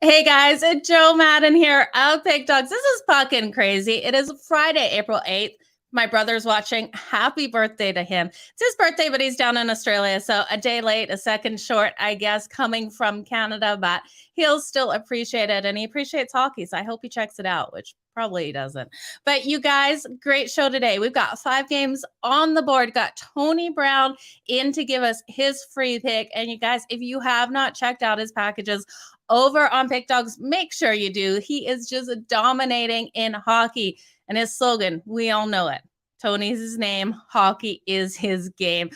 Hey guys, it's Joe Madden here of Pig Dogs. This is Puckin Crazy. It is Friday, April 8th. My brother's watching. Happy birthday to him. It's his birthday, but he's down in Australia. So a day late, a second short, I guess, coming from Canada, but he'll still appreciate it. And he appreciates hockey. So I hope he checks it out, which probably he doesn't. But you guys, great show today. We've got 5 games on the board. Got Tony Brown in to give us his free pick. And you guys, if you have not checked out his packages, over on Pick Dogs, make sure you do. He is just dominating in hockey. And his slogan, we all know it. Tony's his name. Hockey is his game.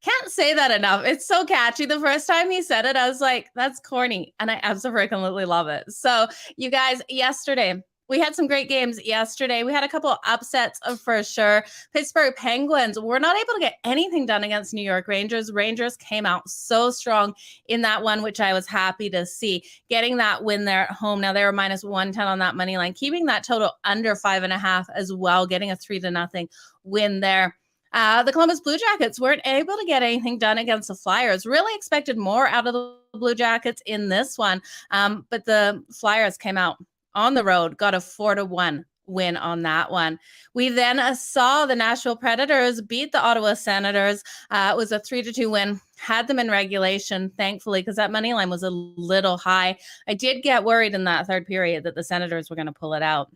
Can't say that enough. It's so catchy. The first time he said it, I was like, that's corny. And I absolutely love it. So you guys, yesterday, we had some great games yesterday. We had a couple of upsets for sure. Pittsburgh Penguins were not able to get anything done against New York Rangers. Rangers came out so strong in that one, which I was happy to see. Getting that win there at home. Now they were minus 110 on that money line, keeping that total under 5.5 as well, getting a 3-0 win there. The Columbus Blue Jackets weren't able to get anything done against the Flyers. Really expected more out of the Blue Jackets in this one, but the Flyers came out on the road, got a 4-1 win on that one. We then saw the Nashville Predators beat the Ottawa Senators. It was a 3-2 win. Had them in regulation, thankfully, because that money line was a little high. I did get worried in that third period that the Senators were going to pull it out.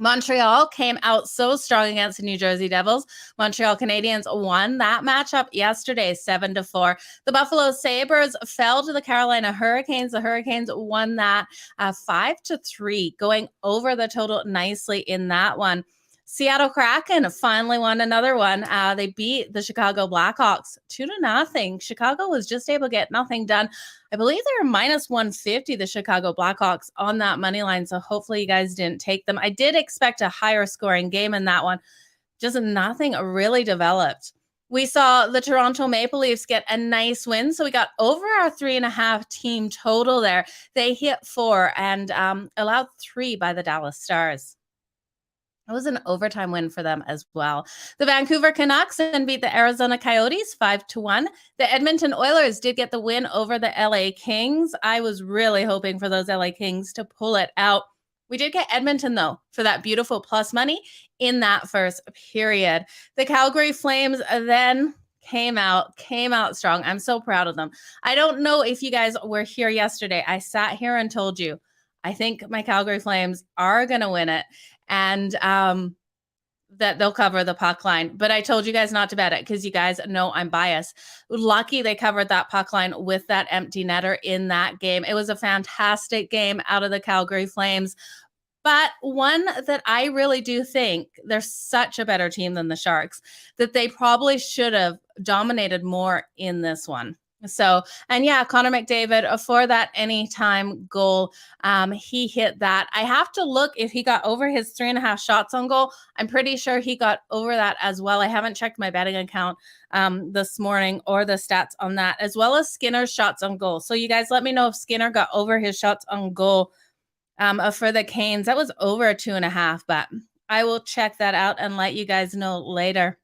Montreal came out so strong against the New Jersey Devils. Montreal Canadiens won that matchup yesterday, 7-4. The Buffalo Sabres fell to the Carolina Hurricanes. The Hurricanes won that 5-3, going over the total nicely in that one. Seattle Kraken finally won another one. They beat the Chicago Blackhawks 2-0. Chicago was just able to get nothing done. I believe they were minus 150, the Chicago Blackhawks, on that money line. So hopefully you guys didn't take them. I did expect a higher scoring game in that one. Just nothing really developed. We saw the Toronto Maple Leafs get a nice win. So we got over our 3.5 team total there. They hit 4 and allowed 3 by the Dallas Stars. It was an overtime win for them as well. The Vancouver Canucks then beat the Arizona Coyotes 5-1. The Edmonton Oilers did get the win over the LA Kings. I was really hoping for those LA Kings to pull it out. We did get Edmonton, though, for that beautiful plus money in that first period. The Calgary Flames then came out strong. I'm so proud of them. I don't know if you guys were here yesterday. I sat here and told you, I think my Calgary Flames are going to win it. And that they'll cover the puck line. But I told you guys not to bet it because you guys know I'm biased. Lucky they covered that puck line with that empty netter in that game. It was a fantastic game out of the Calgary Flames. But one that I really do think they're such a better team than the Sharks, that they probably should have dominated more in this one. So, and yeah, Connor McDavid for that anytime goal. He hit that. I have to look if he got over his 3.5 shots on goal. I'm pretty sure he got over that as well. I haven't checked my betting account this morning or the stats on that, as well as Skinner's shots on goal. So you guys let me know if Skinner got over his shots on goal for the Canes. That was over 2.5, but I will check that out and let you guys know later.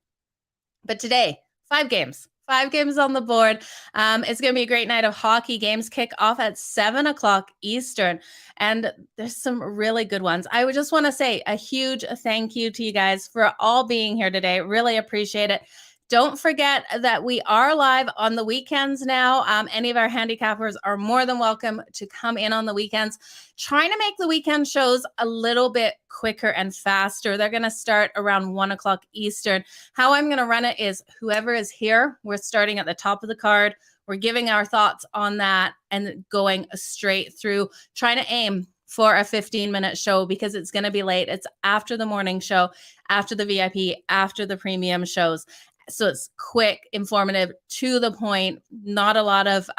But today, 5 games. 5 games on the board. It's going to be a great night of hockey. Games kick off at 7 o'clock Eastern. And there's some really good ones. I would just want to say a huge thank you to you guys for all being here today. Really appreciate it. Don't forget that we are live on the weekends now. Any of our handicappers are more than welcome to come in on the weekends. Trying to make the weekend shows a little bit quicker and faster. They're going to start around 1 o'clock Eastern. How I'm going to run it is whoever is here, we're starting at the top of the card. We're giving our thoughts on that and going straight through, trying to aim for a 15-minute show because it's going to be late. It's after the morning show, after the VIP, after the premium shows. So it's quick, informative, to the point, not a lot of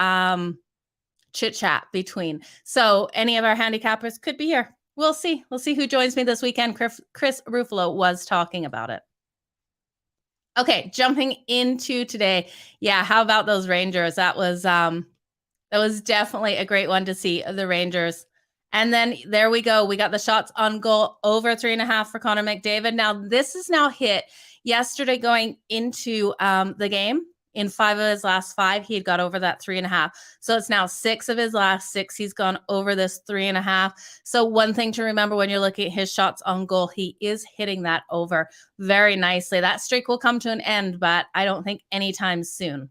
chit chat between. So any of our handicappers could be here. We'll see. We'll see who joins me this weekend. Chris Ruffalo was talking about it. Okay, jumping into today. Yeah, how about those Rangers? That was definitely a great one to see, the Rangers. And then there we go. We got the shots on goal over 3.5 for Connor McDavid. Now this is now hit yesterday going into the game In 5 of his last 5, he had got over that 3.5. So it's now 6 of his last 6. He's gone over this 3.5. So one thing to remember when you're looking at his shots on goal, he is hitting that over very nicely. That streak will come to an end, but I don't think anytime soon.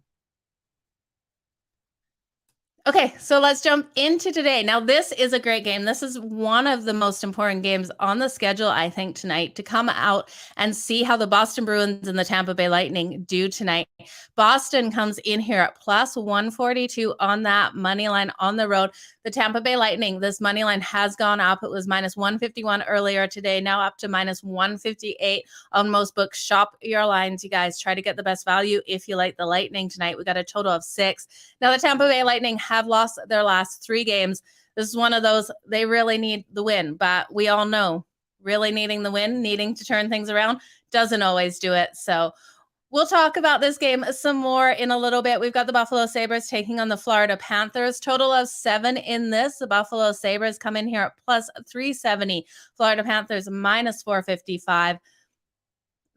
Okay, so let's jump into today. Now, this is a great game. This is one of the most important games on the schedule, I think, tonight, to come out and see how the Boston Bruins and the Tampa Bay Lightning do tonight. Boston comes in here at plus 142 on that money line on the road. The Tampa Bay Lightning, this money line has gone up. It was minus 151 earlier today, now up to minus 158 on most books. Shop your lines, you guys. Try to get the best value if you like the Lightning tonight. We got a total of 6. Now, the Tampa Bay Lightning have lost their last 3 games. This is one of those, they really need the win, but we all know really needing the win, needing to turn things around, doesn't always do it. So we'll talk about this game some more in a little bit. We've got the Buffalo Sabres taking on the Florida Panthers. Total of 7 in this. The Buffalo Sabres come in here at plus 370. Florida Panthers minus 455.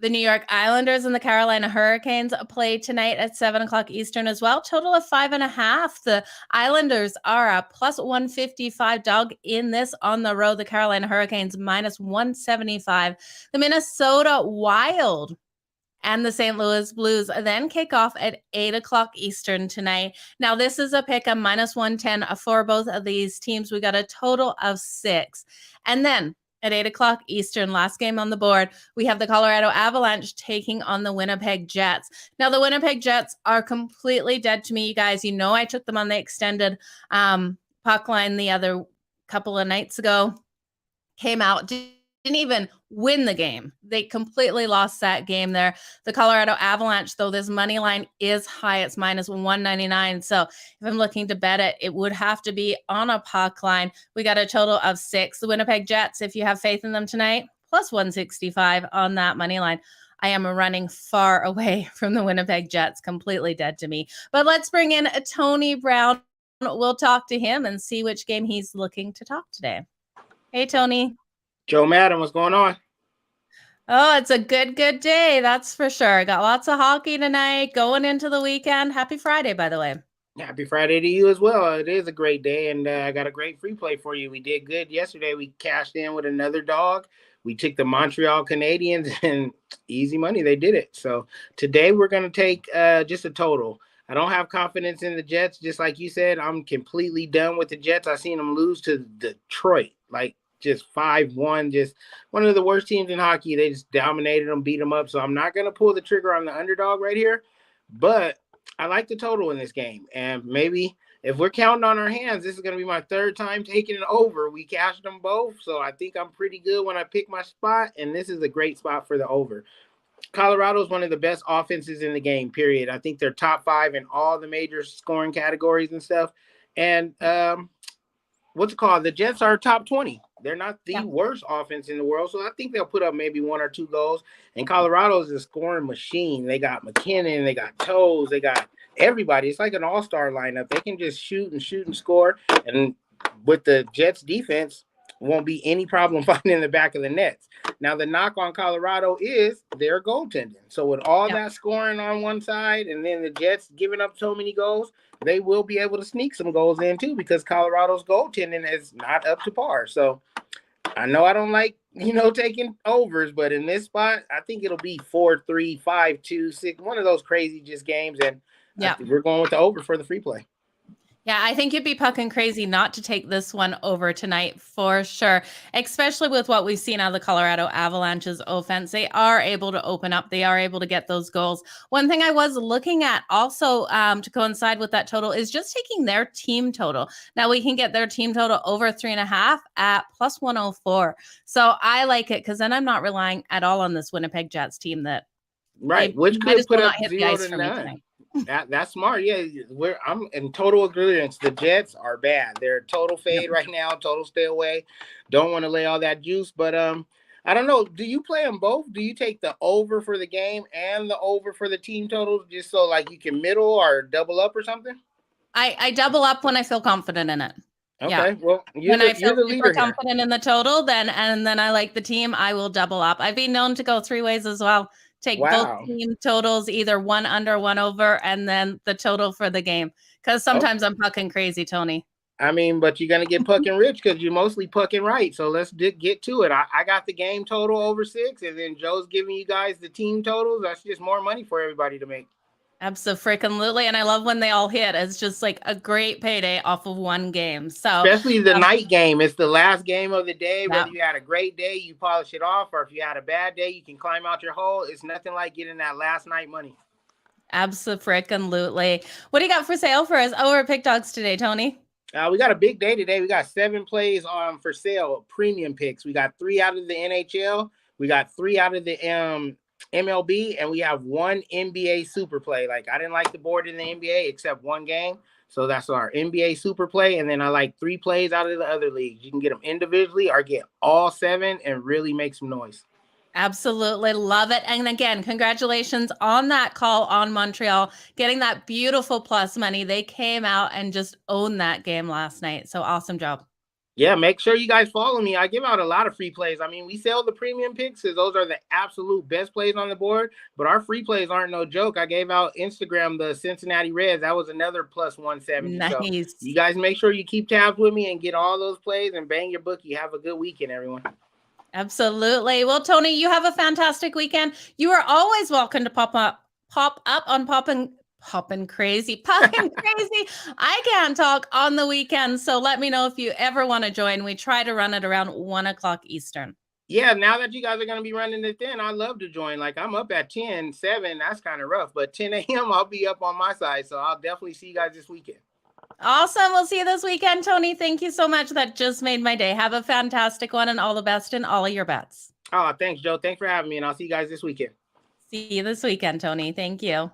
The New York Islanders and the Carolina Hurricanes play tonight at 7 o'clock Eastern as well. Total of 5.5. The Islanders are a plus 155 dog in this on the road. The Carolina Hurricanes minus 175. The Minnesota Wild and the St. Louis Blues then kick off at 8 o'clock Eastern tonight. Now, this is a pick of minus 110 for both of these teams. We got a total of 6. And then at 8 o'clock Eastern, last game on the board, we have the Colorado Avalanche taking on the Winnipeg Jets. Now, the Winnipeg Jets are completely dead to me, you guys. You know I took them on the extended puck line the other couple of nights ago. Came out, didn't even win the game. They completely lost that game there. The Colorado Avalanche, though, this money line is high. It's minus 199. So if I'm looking to bet it, it would have to be on a puck line. We got a total of 6. The Winnipeg Jets, if you have faith in them tonight, plus 165 on that money line. I am running far away from the Winnipeg Jets, completely dead to me. But let's bring in Tony Brown. We'll talk to him and see which game he's looking to talk today. Hey, Tony. Joe Madden, what's going on? Oh, it's a good day. That's for sure. Got lots of hockey tonight, going into the weekend. Happy Friday, by the way. Happy Friday to you as well. It is a great day, and I got a great free play for you. We did good yesterday. We cashed in with another dog. We took the Montreal Canadiens, and easy money. They did it. So today we're going to take just a total. I don't have confidence in the Jets. Just like you said, I'm completely done with the Jets. I seen them lose to Detroit, just 5-1, just one of the worst teams in hockey. They just dominated them, beat them up. So I'm not going to pull the trigger on the underdog right here, but I like the total in this game. And maybe if we're counting on our hands, this is going to be my 3rd time taking it over. We cashed them both. So I think I'm pretty good when I pick my spot. And this is a great spot for the over. Colorado is one of the best offenses in the game, period. I think they're top 5 in all the major scoring categories and stuff. And what's it called? The Jets are top 20. They're not the worst offense in the world, so I think they'll put up maybe 1 or 2 goals. And Colorado is a scoring machine. They got McKinnon, they got Toews, they got everybody. It's like an all-star lineup. They can just shoot and score. And with the Jets' defense, won't be any problem finding the back of the nets. Now, the knock on Colorado is their goaltending. So with all that scoring on one side and then the Jets giving up so many goals, they will be able to sneak some goals in too because Colorado's goaltending is not up to par. So I know I don't like, taking overs, but in this spot, I think it'll be 4-3, 5-2, 6, one of those crazy just games. And we're going with the over for the free play. Yeah, I think you'd be pucking crazy not to take this one over tonight for sure, especially with what we've seen out of the Colorado Avalanche's offense. They are able to open up. They are able to get those goals. One thing I was looking at also to coincide with that total is just taking their team total. Now we can get their team total over 3.5 at plus 104. So I like it because then I'm not relying at all on this Winnipeg Jets team that which could put up 0-9. That's smart. Yeah, I'm in total agreement. The Jets are bad. They're total fade right now. Total stay away. Don't want to lay all that juice. But I don't know. Do you play them both? Do you take the over for the game and the over for the team totals just so you can middle or double up or something? I double up when I feel confident in it. Okay, well, when I feel super confident in the total, then I like the team, I will double up. I've been known to go 3 ways as well. Take both Wow. team totals, either one under, one over, and then the total for the game. Because sometimes I'm fucking crazy, Tony. I mean, but you're going to get Puckin rich because you're mostly Puckin right. So let's get to it. I got the game total over 6, and then Joe's giving you guys the team totals. That's just more money for everybody to make. Absolutely. And I love when they all hit. It's just like a great payday off of one game. So especially the night game. It's the last game of the day. Yeah. Whether you had a great day, you polish it off, or if you had a bad day, you can climb out your hole. It's nothing like getting that last night money. Absolutely. What do you got for sale for us over at Pick Dogs today, Tony? We got a big day today. We got 7 plays for sale, premium picks. We got 3 out of the NHL. We got 3 out of the MLB, and we have 1 NBA super play. Like, I didn't like the board in the NBA except one game. So that's our NBA super play. And then I like 3 plays out of the other leagues. You can get them individually or get all 7 and really make some noise. Absolutely love it. And again, congratulations on that call on Montreal, getting that beautiful plus money. They came out and just owned that game last night. So awesome job. Yeah, make sure you guys follow me. I give out a lot of free plays. I mean, we sell the premium picks because those are the absolute best plays on the board, but our free plays aren't no joke. I gave out Instagram the Cincinnati Reds. That was another plus 170. Nice. So you guys make sure you keep tabs with me and get all those plays and bang your bookie. Have a good weekend, everyone. Absolutely. Well, Tony, you have a fantastic weekend. You are always welcome to pop up on Poppin' Crazy. I can't talk on the weekend. So let me know if you ever want to join. We try to run it around 1 o'clock Eastern. Yeah, now that you guys are going to be running it then, I'd love to join. Like, I'm up at 10, 7. That's kind of rough. But 10 a.m., I'll be up on my side. So I'll definitely see you guys this weekend. Awesome. We'll see you this weekend, Tony. Thank you so much. That just made my day. Have a fantastic one and all the best in all of your bets. Oh, thanks, Joe. Thanks for having me. And I'll see you guys this weekend. See you this weekend, Tony. Thank you.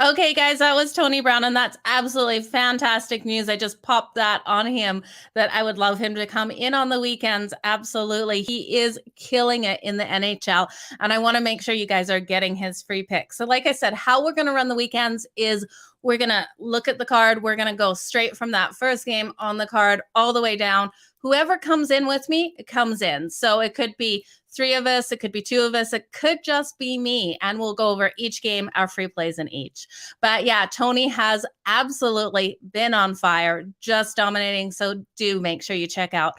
Okay, guys, that was Tony Brown, and that's absolutely fantastic news. I just popped that on him that I would love him to come in on the weekends. Absolutely. He is killing it in the NHL, and I want to make sure you guys are getting his free pick. So like I said, how we're going to run the weekends is we're going to look at the card. We're going to go straight from that first game on the card all the way down. Whoever comes in with me, it comes in. So it could be 3 of us. It could be 2 of us. It could just be me. And we'll go over each game, our free plays in each. But yeah, Tony has absolutely been on fire, just dominating. So do make sure you check out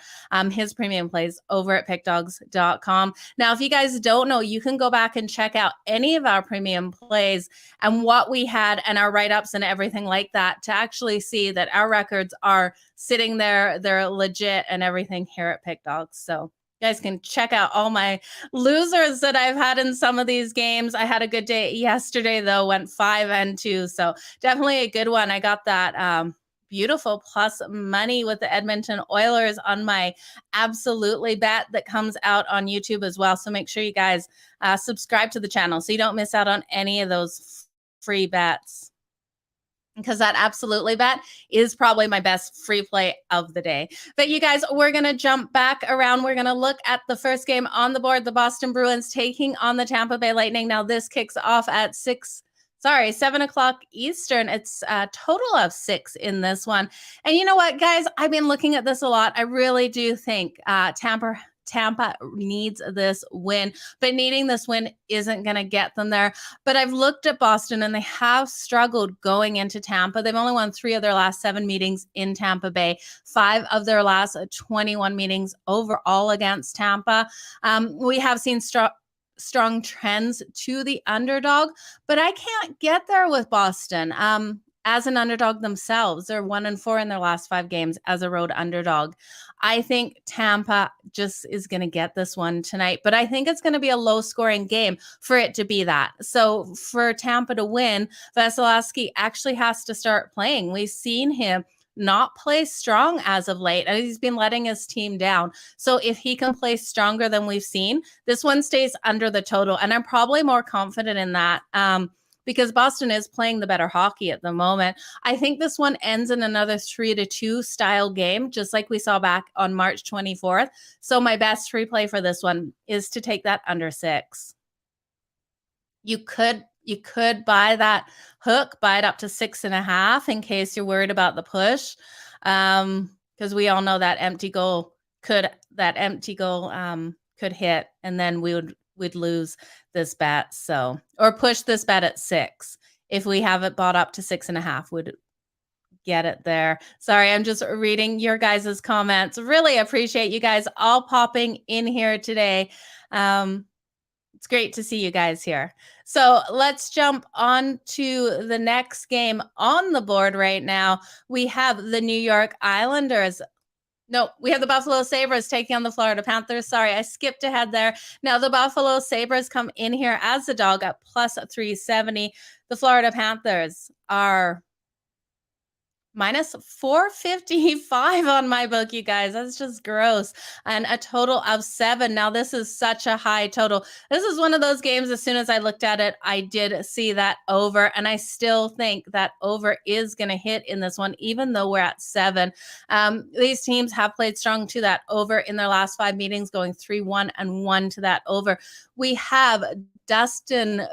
his premium plays over at pickdogs.com. Now, if you guys don't know, you can go back and check out any of our premium plays and what we had and our write-ups and everything like that to actually see that our records are sitting there. They're legit and everything here at Pick Dogs. So you guys can check out all my losers that I've had in some of these games. I had a good day yesterday, though, went 5-2. So definitely a good one. I got that beautiful plus money with the Edmonton Oilers on my absolutely bet that comes out on YouTube as well. So make sure you guys subscribe to the channel so you don't miss out on any of those free bets. Because that absolutely bet is probably my best free play of the day. But you guys, we're going to jump back around. We're going to look at the first game on the board, the Boston Bruins taking on the Tampa Bay Lightning. Now this kicks off at 7 o'clock Eastern. It's a total of 6 in this one. And you know what, guys? I've been looking at this a lot. I really do think Tampa needs this win, but needing this win isn't going to get them there. But I've looked at Boston and they have struggled going into Tampa. They've only won 3 of their last 7 meetings in Tampa Bay, 5 of their last 21 meetings overall against Tampa. We have seen strong trends to the underdog, but I can't get there with Boston. As an underdog themselves, they're 1-4 in their last 5 games as a road underdog. I think Tampa just is going to get this one tonight, but I think it's going to be a low-scoring game for it to be that. So for Tampa to win, Vasilevsky actually has to start playing. We've seen him not play strong as of late, and he's been letting his team down. So if he can play stronger than we've seen, this one stays under the total, and I'm probably more confident in that. Because Boston is playing the better hockey at the moment. I think this one ends in another 3-2 style game, just like we saw back on March 24th. So my best free play for this one is to take that under 6. You could buy that hook, buy it up to 6.5 in case you're worried about the push. Because we all know that empty goal could hit, and then we would we'd lose this bet. So, or push this bet at 6. If we have it bought up to 6.5, would get it there. Sorry, I'm just reading your guys' comments. Really appreciate you guys all popping in here today. It's great to see you guys here. So let's jump on to the next game on the board right now. We have the New York Islanders. No, we have the Buffalo Sabres taking on the Florida Panthers. Sorry, I skipped ahead there. Now the Buffalo Sabres come in here as a dog at plus 370. The Florida Panthers are minus 455 on my book, you guys. That's just gross. And a total of 7. Now, this is such a high total. This is one of those games, as soon as I looked at it, I did see that over. And I still think that over is going to hit in this one, even though we're at 7. These teams have played strong to that over in their last 5 meetings, going 3-1 and 1 to that over. We have Dustin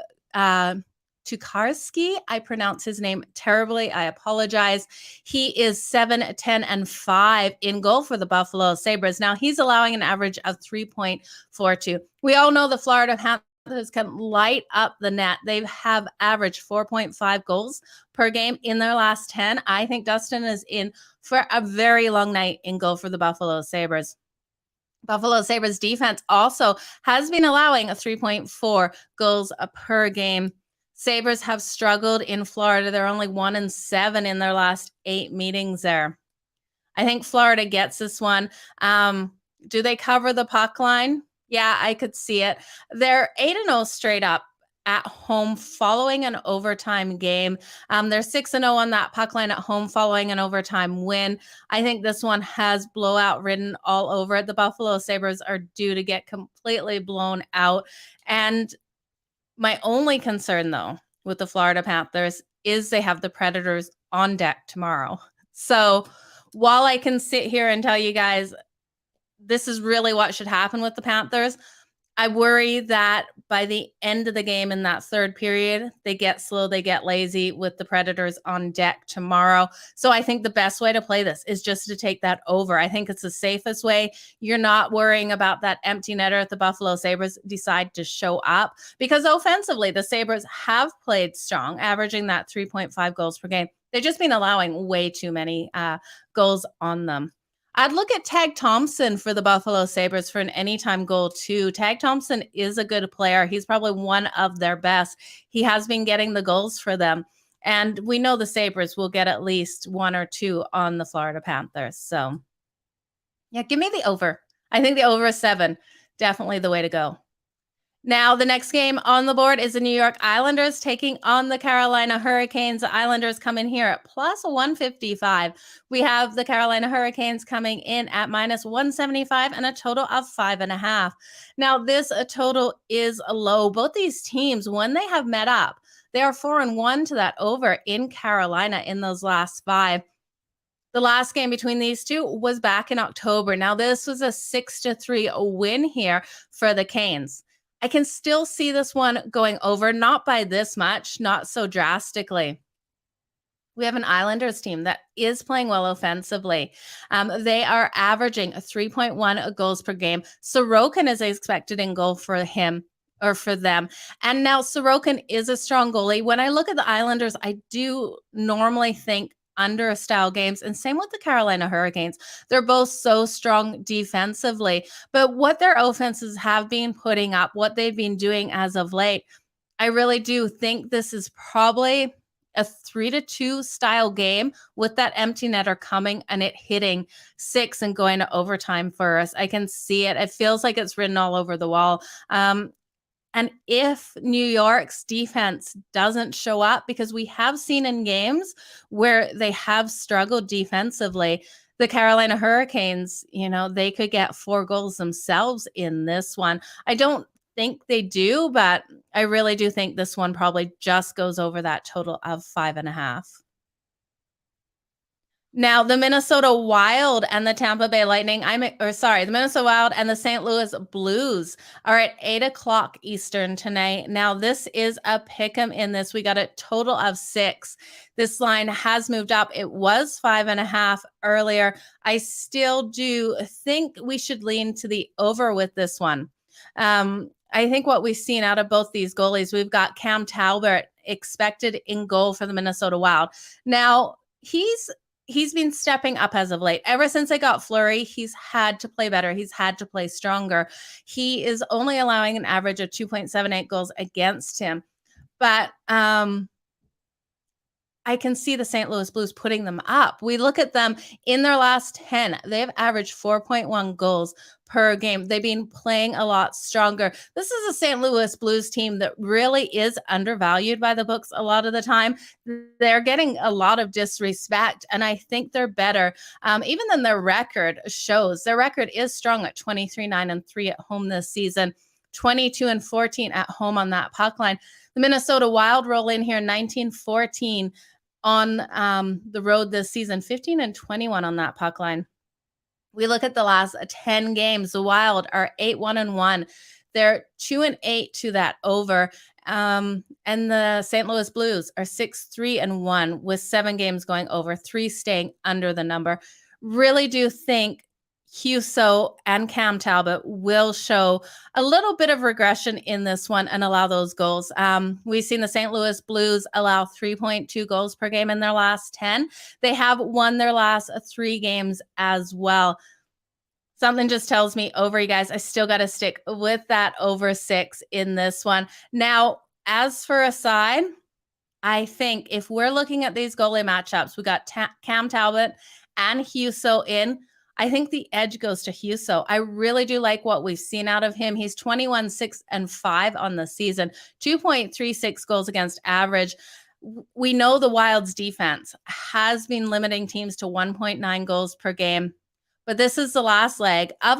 Tukarski. I pronounce his name terribly. I apologize. He is 7-10-5 in goal for the Buffalo Sabres. Now he's allowing an average of 3.42. We all know the Florida Panthers can light up the net. They have averaged 4.5 goals per game in their last 10. I think Dustin is in for a very long night in goal for the Buffalo Sabres. Buffalo Sabres defense also has been allowing a 3.4 goals per game. Sabres have struggled in Florida. They're only 1-7 in their last 8 meetings there. I think Florida gets this one. Do they cover the puck line? Yeah, I could see it. They're 8-0 straight up at home following an overtime game. They're 6-0 on that puck line at home following an overtime win. I think this one has blowout written all over it. The Buffalo Sabres are due to get completely blown out. And my only concern, though, with the Florida Panthers is they have the Predators on deck tomorrow. So while I can sit here and tell you guys this is really what should happen with the Panthers, I worry that by the end of the game in that third period, they get slow, they get lazy with the Predators on deck tomorrow. So I think the best way to play this is just to take that over. I think it's the safest way. You're not worrying about that empty netter if the Buffalo Sabres decide to show up, because offensively, the Sabres have played strong, averaging that 3.5 goals per game. They've just been allowing way too many goals on them. I'd look at Tag Thompson for the Buffalo Sabres for an anytime goal too. Tag Thompson is a good player. He's probably one of their best. He has been getting the goals for them. And we know the Sabres will get at least 1 or 2 on the Florida Panthers. So, yeah, give me the over. I think the over is 7. Definitely the way to go. Now, the next game on the board is the New York Islanders taking on the Carolina Hurricanes. The Islanders come in here at plus 155. We have the Carolina Hurricanes coming in at minus 175 and a total of 5.5. Now, this total is low. Both these teams, when they have met up, they are 4-1 to that over in Carolina in those last 5. The last game between these two was back in October. Now, this was a 6-3 win here for the Canes. I can still see this one going over, not by this much, not so drastically. We have an Islanders team that is playing well offensively. They are averaging 3.1 goals per game. Sorokin is expected in goal for him or for them. And now Sorokin is a strong goalie. When I look at the Islanders, I do normally think under a style games, and same with the Carolina Hurricanes. They're both so strong defensively, but what their offenses have been putting up, what they've been doing as of late, I really do think this is probably a 3-2 style game with that empty netter coming and it hitting 6 and going to overtime for us. I can see it. It feels like it's written all over the wall. And if New York's defense doesn't show up, because we have seen in games where they have struggled defensively, the Carolina Hurricanes, they could get 4 goals themselves in this one. I don't think they do, but I really do think this one probably just goes over that total of 5.5. Now, the Minnesota Wild and the Tampa Bay Lightning, the Minnesota Wild and the St. Louis Blues are at 8:00 Eastern tonight. Now, this is a pick'em in this. We got a total of 6. This line has moved up. It was 5.5 earlier. I still do think we should lean to the over with this one. I think what we've seen out of both these goalies, we've got Cam Talbot expected in goal for the Minnesota Wild. Now, he's been stepping up as of late. Ever since they got Fleury, he's had to play better. He's had to play stronger. He is only allowing an average of 2.78 goals against him. But I can see the St. Louis Blues putting them up. We look at them in their last 10. They've averaged 4.1 goals per game. They've been playing a lot stronger. This is a St. Louis Blues team that really is undervalued by the books a lot of the time. They're getting a lot of disrespect, and I think they're better even than their record shows. Their record is strong at 23-9-3 at home this season, 22-14 at home on that puck line. The Minnesota Wild roll in here 19-14 on the road this season, 15-21 on that puck line. We look at the last 10 games. The Wild are 8-1-1. They're 2-8 to that over. And the St. Louis Blues are 6-3-1 with 7 games going over, 3 staying under the number. Really do think Husso and Cam Talbot will show a little bit of regression in this one and allow those goals. We've seen the St. Louis Blues allow 3.2 goals per game in their last 10. They have won their last 3 games as well. Something just tells me over, you guys. I still got to stick with that over 6 in this one. Now, as for a side, I think if we're looking at these goalie matchups, we got Cam Talbot and Husso in. I think the edge goes to Husso. I really do like what we've seen out of him. He's 21-6-5 on the season, 2.36 goals against average. We know the Wild's defense has been limiting teams to 1.9 goals per game, but this is the last leg of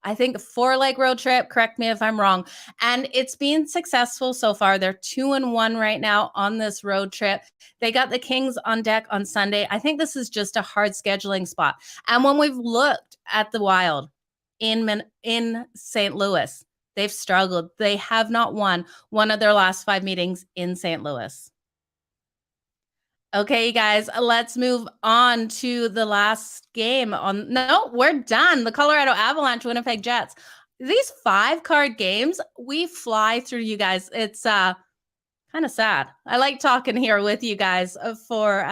I think a 4-leg road trip. Correct me if I'm wrong. And it's been successful so far. They're 2-1 right now on this road trip. They got the Kings on deck on Sunday. I think this is just a hard scheduling spot. And when we've looked at the Wild in St. Louis, they've struggled. They have not won one of their last 5 meetings in St. Louis. Okay, guys, let's move on to the last game. No, we're done. The Colorado Avalanche, Winnipeg Jets. These 5-card games, we fly through, you guys. It's kind of sad. I like talking here with you guys for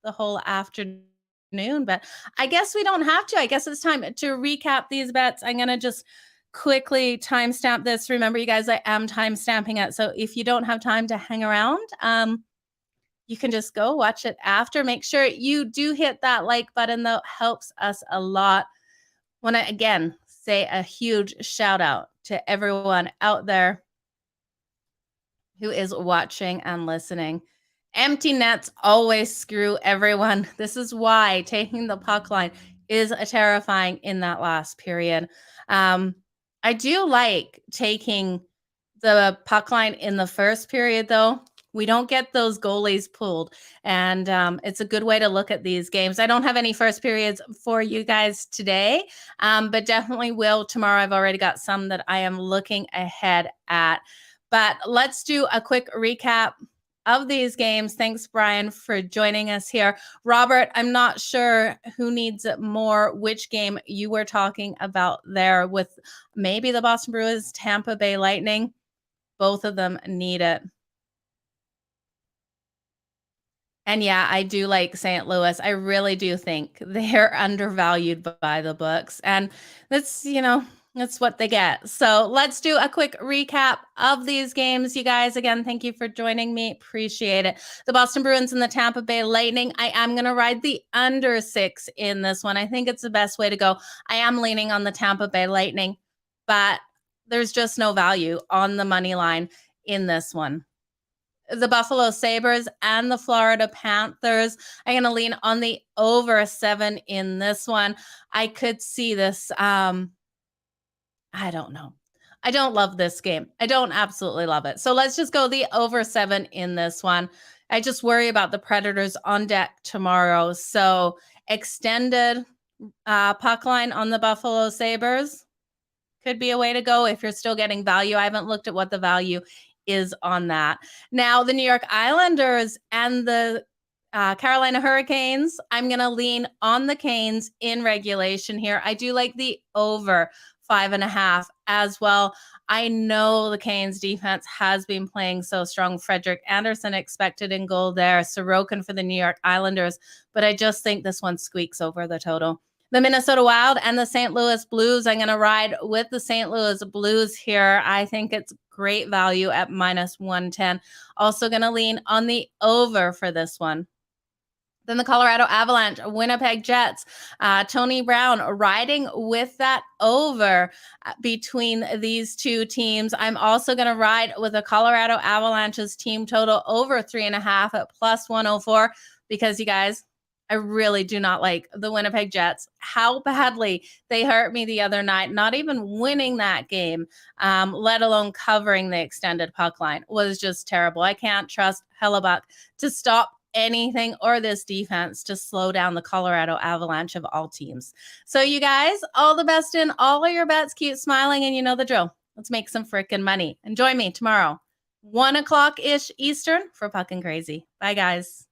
the whole afternoon, but I guess we don't have to. I guess it's time to recap these bets. I'm going to just quickly timestamp this. Remember, you guys, I am timestamping it. So if you don't have time to hang around, you can just go watch it after. Make sure you do hit that like button, though. It helps us a lot. Want to, again, say a huge shout out to everyone out there who is watching and listening. Empty nets always screw everyone. This is why taking the puck line is terrifying in that last period. I do like taking the puck line in the first period, though. We don't get those goalies pulled, and it's a good way to look at these games. I don't have any first periods for you guys today, but definitely will tomorrow. I've already got some that I am looking ahead at. But let's do a quick recap of these games. Thanks, Brian, for joining us here. Robert, I'm not sure who needs it more, which game you were talking about there with maybe the Boston Bruins, Tampa Bay Lightning. Both of them need it. And yeah, I do like St. Louis. I really do think they're undervalued by the books. And that's, that's what they get. So let's do a quick recap of these games, you guys. Again, thank you for joining me. Appreciate it. The Boston Bruins and the Tampa Bay Lightning. I am going to ride the under 6 in this one. I think it's the best way to go. I am leaning on the Tampa Bay Lightning, but there's just no value on the money line in this one. The Buffalo Sabres and the Florida Panthers. I'm going to lean on the over 7 in this one. I could see this. I don't know. I don't love this game. I don't absolutely love it. So let's just go the over 7 in this one. I just worry about the Predators on deck tomorrow. So extended puck line on the Buffalo Sabres could be a way to go if you're still getting value. I haven't looked at what the value is on that. Now, the New York Islanders and the Carolina Hurricanes, I'm going to lean on the Canes in regulation here. I do like the over 5.5 as well. I know the Canes defense has been playing so strong. Frederik Andersen expected in goal there. Sorokin for the New York Islanders. But I just think this one squeaks over the total. The Minnesota Wild and the St. Louis Blues. I'm going to ride with the St. Louis Blues here. I think it's great value at -110. Also going to lean on the over for this one. Then the Colorado Avalanche, Winnipeg Jets, Tony Brown riding with that over between these two teams. I'm also going to ride with the Colorado Avalanche's team total over 3.5 at +104 because, you guys, I really do not like the Winnipeg Jets. How badly they hurt me the other night, not even winning that game, let alone covering the extended puck line, was just terrible. I can't trust Hellebuck to stop anything or this defense to slow down the Colorado Avalanche of all teams. So you guys, all the best in all of your bets. Keep smiling and you know the drill. Let's make some freaking money. And join me tomorrow, 1 o'clock-ish Eastern for Puckin Crazy. Bye, guys.